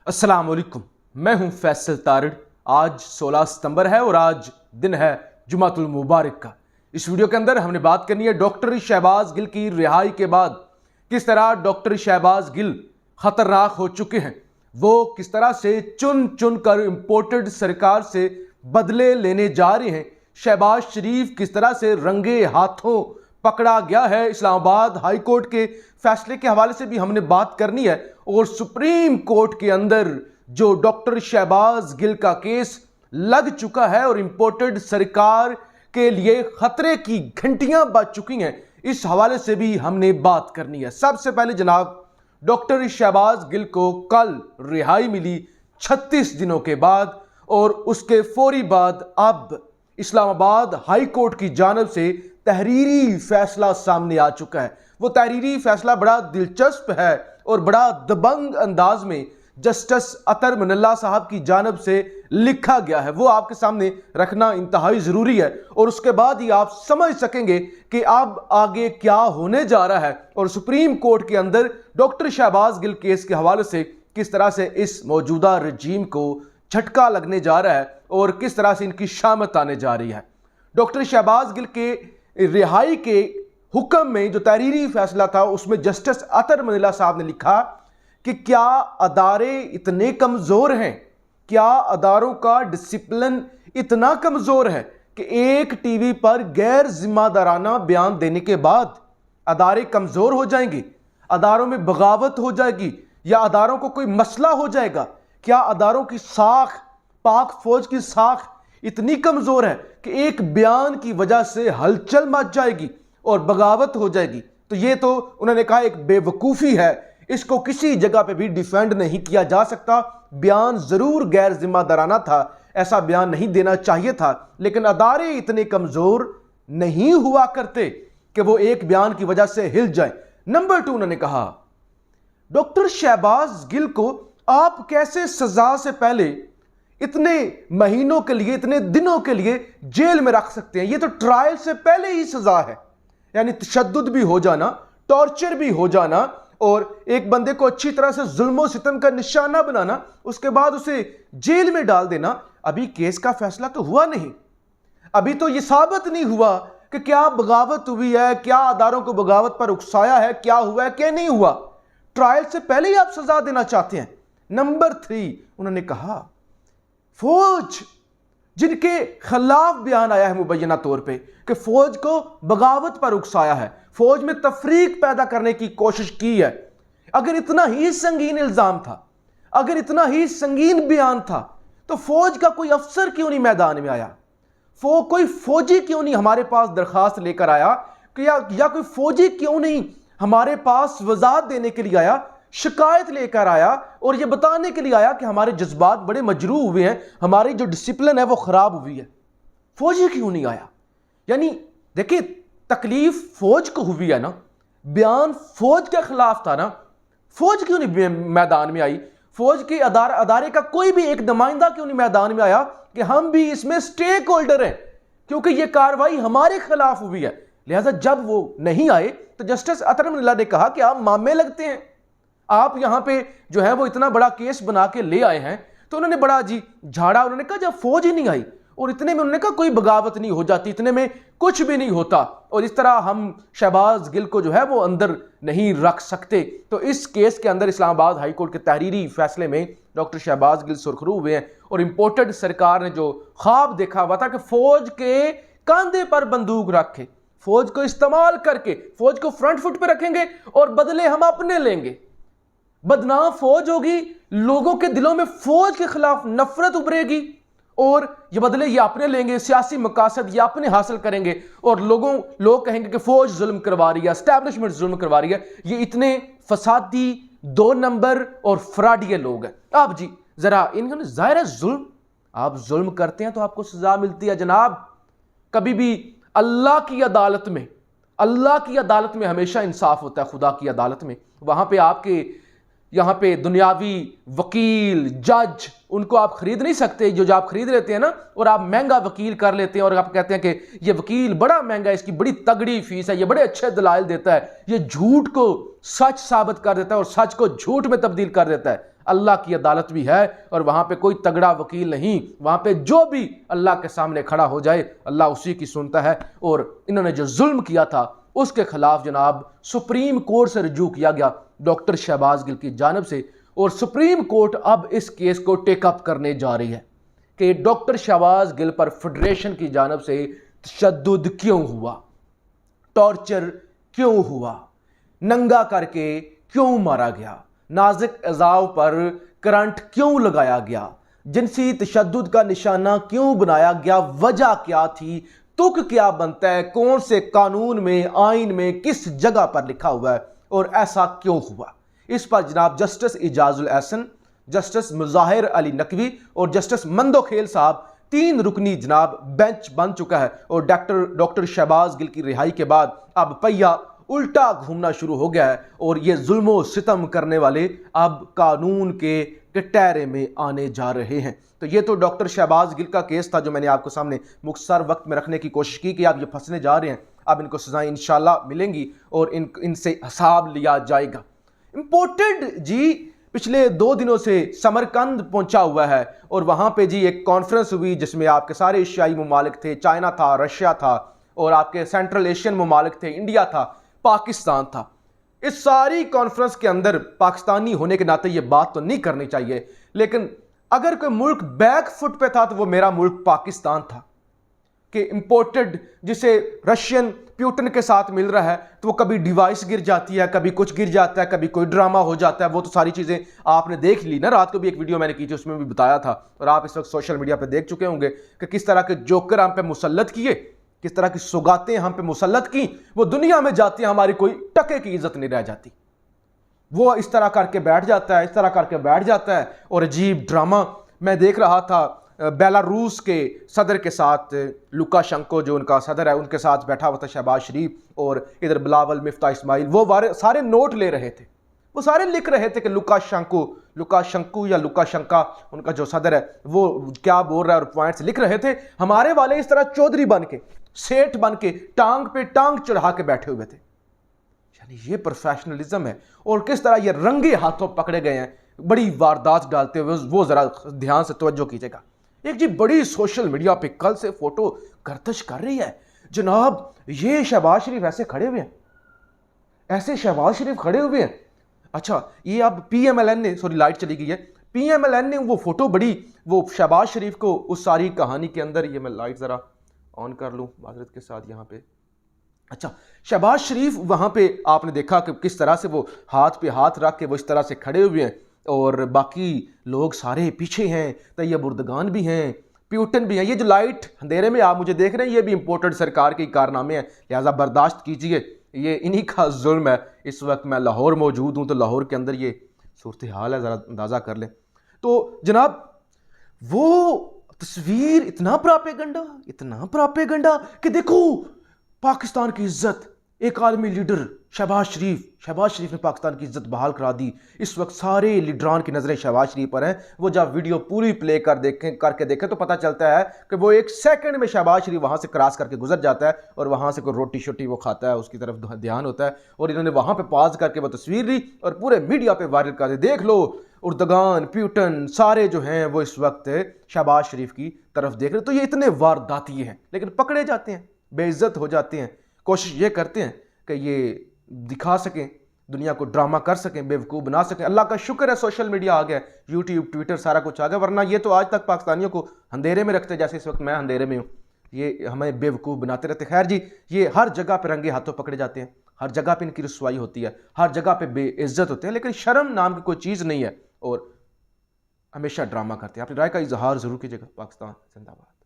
अस्सलाम वालेकुम, मैं हूं फैसल तारिड़। आज 16 सितंबर है और आज दिन है जुमातुल मुबारक का। इस वीडियो के अंदर हमने बात करनी है डॉक्टर शहबाज गिल की रिहाई के बाद किस तरह डॉक्टर शहबाज गिल खतरनाक हो चुके हैं। वो किस तरह से चुन चुन कर इम्पोर्टेड सरकार से बदले लेने जा रहे हैं। शहबाज शरीफ किस तरह से रंगे हाथों पकड़ा गया है। इस्लामाबाद हाई कोर्ट के फैसले के हवाले से भी हमने बात करनी है। और सुप्रीम कोर्ट के अंदर जो डॉक्टर शहबाज गिल का केस लग चुका है और इम्पोर्टेड सरकार के लिए खतरे की घंटियां बज चुकी हैं, इस हवाले से भी हमने बात करनी है। सबसे पहले जनाब, डॉक्टर शहबाज गिल को कल रिहाई मिली 36 दिनों के बाद और उसके फौरी बाद अब इस्लामाबाद हाई कोर्ट की जानिब से तहरीरी फैसला सामने आ चुका है। वो तहरीरी फैसला बड़ा दिलचस्प है और बड़ा दबंग अंदाज में जस्टिस अतर मनल्ला साहब की जानिब से लिखा गया है। वो आपके सामने रखना इंतहाई ज़रूरी है और उसके बाद ही आप समझ सकेंगे कि अब आगे क्या होने जा रहा है और सुप्रीम कोर्ट के अंदर डॉक्टर शहबाज गिल केस के हवाले से किस तरह से इस मौजूदा रजीम को झटका लगने जा रहा है और किस तरह से इनकी शामत आने जा रही है। डॉक्टर शहबाज गिल के रिहाई के हुक्म में जो तहरीरी फैसला था उसमें जस्टिस अतर मनल्ला साहब ने लिखा कि क्या अदारे इतने कमज़ोर हैं, क्या अदारों का डिसिप्लिन इतना कमज़ोर है कि एक टीवी पर गैर जिम्मेदाराना बयान देने के बाद अदारे कमज़ोर हो जाएंगे, अदारों में बगावत हो जाएगी या अदारों को कोई मसला हो जाएगा। क्या अदारों की साख, पाक फौज की साख इतनी कमज़ोर है कि एक बयान की वजह से हलचल मच जाएगी और बगावत हो जाएगी। तो ये तो उन्होंने कहा एक बेवकूफ़ी है, इसको किसी जगह पे भी डिफेंड नहीं किया जा सकता। बयान ज़रूर गैर जिम्मेदाराना था, ऐसा बयान नहीं देना चाहिए था, लेकिन अदारे इतने कमज़ोर नहीं हुआ करते कि वो एक बयान की वजह से हिल जाए। नंबर 2, उन्होंने कहा डॉक्टर शहबाज गिल को आप कैसे सज़ा से पहले इतने महीनों के लिए, इतने दिनों के लिए जेल में रख सकते हैं। ये तो ट्रायल से पहले ही सज़ा है, यानी तशद्दुद भी हो जाना, टॉर्चर भी हो जाना और एक बंदे को अच्छी तरह से जुल्म सितम का निशाना बनाना, उसके बाद उसे जेल में डाल देना। अभी केस का फैसला तो हुआ नहीं, अभी तो ये साबित नहीं हुआ कि क्या बगावत हुई है, क्या अदारों को बगावत पर उकसाया है, क्या हुआ है, क्या नहीं हुआ। ट्रायल से पहले ही आप सजा देना चाहते हैं। नंबर 3, उन्होंने कहा फौज जिनके खिलाफ बयान आया है मुबैना तौर पे कि फौज को बगावत पर उकसाया है, फौज में तफरीक पैदा करने की कोशिश की है, अगर इतना ही संगीन इल्जाम था, अगर इतना ही संगीन बयान था, तो फौज का कोई अफसर क्यों नहीं मैदान में आया? कोई फौजी क्यों नहीं हमारे पास दरखास्त लेकर आया कि या कोई फौजी क्यों नहीं हमारे पास वजाहत देने के लिए आया, शिकायत लेकर आया और ये बताने के लिए आया कि हमारे जज्बात बड़े मजरूह हुए हैं, हमारी जो डिसिप्लिन है वो खराब हुई है। फौजी क्यों नहीं आया? यानी देखिए, तकलीफ फौज को हुई है ना, बयान फौज के खिलाफ था ना, फौज क्यों नहीं मैदान में आई? फौज के अदारे का कोई भी एक नुमाइंदा क्यों नहीं मैदान में आया कि हम भी इसमें स्टेक होल्डर हैं, क्योंकि ये कार्रवाई हमारे खिलाफ हुई है। लिहाजा जब वो नहीं आए तो जस्टिस अतर मनल्ला ने कहा कि आप मामे लगते हैं, आप यहां पे जो है वो इतना बड़ा केस बना के ले आए हैं। तो उन्होंने बड़ा जी झाड़ा, उन्होंने कहा जब फौज ही नहीं आई और इतने में उन्होंने कहा कोई बगावत नहीं हो जाती, इतने में कुछ भी नहीं होता और इस तरह हम शहबाज गिल को जो है वो अंदर नहीं रख सकते। तो इस केस के अंदर इस्लामाबाद हाई कोर्ट के तहरीरी फैसले में डॉक्टर शहबाज गिल सुरखरू हुए हैं और इम्पोर्टेड सरकार ने जो ख्वाब देखा हुआ था कि फौज के कंधे पर बंदूक रखे, फौज को इस्तेमाल करके फौज को फ्रंट फुट पर रखेंगे और बदले हम अपने लेंगे, बदनाम फौज होगी, लोगों के दिलों में फौज के खिलाफ नफरत उभरेगी और ये बदले ये अपने लेंगे, सियासी मकासद ये अपने हासिल करेंगे और लोग कहेंगे कि फौज जुल्म करवा रही है, एस्टैब्लिशमेंट जुल्म करवा रही है। ये इतने फसादी, 2 नंबर और फ्रॉडिये लोग हैं। अब जी जरा इन्होंने जाहिर है जुल्म, आप जुल्म करते हैं तो आपको सजा मिलती है जनाब। कभी भी अल्लाह की अदालत में हमेशा इंसाफ होता है। खुदा की अदालत में वहां पे आपके यहाँ पे दुनियावी वकील, जज, उनको आप खरीद नहीं सकते। जो आप खरीद लेते हैं ना और आप महंगा वकील कर लेते हैं और आप कहते हैं कि ये वकील बड़ा महंगा है, इसकी बड़ी तगड़ी फीस है, ये बड़े अच्छे दलाइल देता है, ये झूठ को सच साबित कर देता है और सच को झूठ में तब्दील कर देता है। اللہ کی عدالت بھی ہے اور وہاں پہ کوئی تگڑا وکیل نہیں، وہاں پہ جو بھی اللہ کے سامنے کھڑا ہو جائے اللہ اسی کی سنتا ہے۔ اور انہوں نے جو ظلم کیا تھا اس کے خلاف جناب سپریم کورٹ سے رجوع کیا گیا ڈاکٹر شہباز گل کی جانب سے، اور سپریم کورٹ اب اس کیس کو ٹیک اپ کرنے جا رہی ہے کہ ڈاکٹر شہباز گل پر فیڈریشن کی جانب سے تشدد کیوں ہوا، ٹارچر کیوں ہوا، ننگا کر کے کیوں مارا گیا، نازک اعضاء پر کرنٹ کیوں لگایا گیا، جنسی تشدد کا نشانہ کیوں بنایا گیا، وجہ کیا تھی، تک کیا بنتا ہے، کون سے قانون میں، آئین میں، کس جگہ پر لکھا ہوا ہے اور ایسا کیوں ہوا۔ اس پر جناب جسٹس اعجاز الاحسن، جسٹس مظاہر علی نقوی اور جسٹس مندوخیل صاحب 3 رکنی جناب بینچ بن چکا ہے، اور ڈاکٹر شہباز گل کی رہائی کے بعد اب پہیا الٹا گھومنا شروع ہو گیا ہے، اور یہ ظلم و ستم کرنے والے اب قانون کے کٹہرے میں آنے جا رہے ہیں۔ تو یہ تو ڈاکٹر شہباز گل کا کیس تھا جو میں نے آپ کو سامنے مختصر وقت میں رکھنے کی کوشش کی کہ آپ یہ پھنسنے جا رہے ہیں، اب ان کو سزائیں انشاءاللہ ملیں گی اور ان سے حساب لیا جائے گا۔ امپورٹڈ جی پچھلے 2 دنوں سے سمرقند پہنچا ہوا ہے، اور وہاں پہ جی ایک کانفرنس ہوئی جس میں آپ کے سارے ایشیائی ممالک تھے، چائنا تھا، رشیا تھا، اور آپ کے سینٹرل ایشین ممالک تھے، انڈیا تھا، پاکستان تھا۔ اس ساری کانفرنس کے اندر پاکستانی ہونے کے ناطے یہ بات تو نہیں کرنی چاہیے، لیکن اگر کوئی ملک بیک فٹ پہ تھا تو وہ میرا ملک پاکستان تھا، کہ امپورٹڈ جسے رشین پیوٹن کے ساتھ مل رہا ہے تو وہ کبھی ڈیوائس گر جاتی ہے، کبھی کچھ گر جاتا ہے، کبھی کوئی ڈرامہ ہو جاتا ہے، وہ تو ساری چیزیں آپ نے دیکھ لی نا، رات کو بھی ایک ویڈیو میں نے کی تھی اس میں بھی بتایا تھا، اور آپ اس وقت سوشل میڈیا پہ دیکھ چکے ہوں گے کہ کس طرح کے جوکر ہم پہ مسلط کیے، کس طرح کی سوگاتیں ہم پہ مسلط کی، وہ دنیا میں جاتی ہیں ہماری کوئی ٹکے کی عزت نہیں رہ جاتی، وہ اس طرح کر کے بیٹھ جاتا ہے، اس طرح کر کے بیٹھ جاتا ہے۔ اور عجیب ڈرامہ میں دیکھ رہا تھا بیلاروس کے صدر کے ساتھ، لوکاشنکو جو ان کا صدر ہے ان کے ساتھ بیٹھا ہوا تھا شہباز شریف، اور ادھر بلاول مفتاح اسماعیل، وہ سارے نوٹ لے رہے تھے، وہ سارے لکھ رہے تھے کہ لوکاشنکو یا لوکاشنکا ان کا جو صدر ہے وہ کیا بول رہا ہے، اور پوائنٹس لکھ رہے تھے۔ ہمارے والے اس طرح چودھری بن کے، سیٹ بن کے، ٹانگ پہ ٹانگ چڑھا کے بیٹھے ہوئے تھے، یعنی یہ پروفیشنلزم ہے۔ اور کس طرح یہ رنگے ہاتھوں پکڑے گئے ہیں بڑی واردات ڈالتے ہوئے، وہ ذرا دھیان سے توجہ کیجیے گا۔ ایک جی بڑی سوشل میڈیا پہ کل سے فوٹو گردش کر رہی ہے جناب، یہ شہباز شریف ایسے کھڑے ہوئے ہیں، ایسے شہباز شریف کھڑے ہوئے ہیں۔ اچھا یہ اب پی ایم ایل این نے، سوری لائٹ چلی گئی ہے، پی ایم ایل این نے وہ فوٹو بڑی، وہ شہباز شریف کو اس ساری کہانی کے اندر، یہ میں لائٹ ذرا آن کر لوں معذرت کے ساتھ یہاں پہ۔ اچھا شہباز شریف وہاں پہ آپ نے دیکھا کہ کس طرح سے وہ ہاتھ پہ ہاتھ رکھ کے وہ اس طرح سے کھڑے ہوئے ہیں، اور باقی لوگ سارے پیچھے ہیں، طیب اردگان بھی ہیں، پیوٹن بھی ہیں۔ یہ جو لائٹ اندھیرے میں آپ مجھے دیکھ رہے ہیں یہ بھی امپورٹڈ سرکار کے کارنامے ہیں، لہٰذا برداشت کیجئے، یہ انہی کا ظلم ہے۔ اس وقت میں لاہور موجود ہوں تو لاہور کے اندر یہ صورتحال ہے، ذرا اندازہ کر لیں۔ تو جناب وہ تصویر اتنا پراپیگنڈا کہ دیکھو پاکستان کی عزت، ایک عالمی لیڈر شہباز شریف نے پاکستان کی عزت بحال کرا دی۔ اس وقت سارے لیڈران کی نظریں شہباز شریف پر ہیں۔ وہ جب ویڈیو پوری پلے کر کے دیکھیں تو پتہ چلتا ہے کہ وہ 1 سیکنڈ میں شہباز شریف وہاں سے کراس کر کے گزر جاتا ہے، اور وہاں سے کوئی روٹی شوٹی وہ کھاتا ہے، اس کی طرف دھیان ہوتا ہے، اور انہوں نے وہاں پہ پاز کر کے وہ تصویر لی اور پورے میڈیا پہ وائرل کر دی۔ دیکھ لو اردگان، پیوٹن، سارے جو ہیں وہ اس وقت شہباز شریف کی طرف دیکھ رہے۔ تو یہ اتنے وارداتی ہیں لیکن پکڑے جاتے ہیں، بے عزت ہو جاتے ہیں۔ کوشش یہ کرتے ہیں کہ یہ دکھا سکیں، دنیا کو ڈرامہ کر سکیں، بے وقوف بنا سکیں۔ اللہ کا شکر ہے سوشل میڈیا آ گیا، یوٹیوب، ٹویٹر، سارا کچھ آ گیا، ورنہ یہ تو آج تک پاکستانیوں کو اندھیرے میں رکھتے جیسے اس وقت میں اندھیرے میں ہوں، یہ ہمیں بے وقوف بناتے رہتے۔ خیر جی، یہ ہر جگہ پہ رنگے ہاتھوں پکڑے جاتے ہیں، ہر جگہ پہ ان کی رسوائی ہوتی ہے، ہر جگہ پہ بے عزت ہوتے ہیں، لیکن شرم نام کی کوئی چیز نہیں ہے، اور ہمیشہ ڈرامہ کرتے ہیں۔ اپنی رائے کا اظہار ضرور کیجیے گا۔ پاکستان زندہ باد۔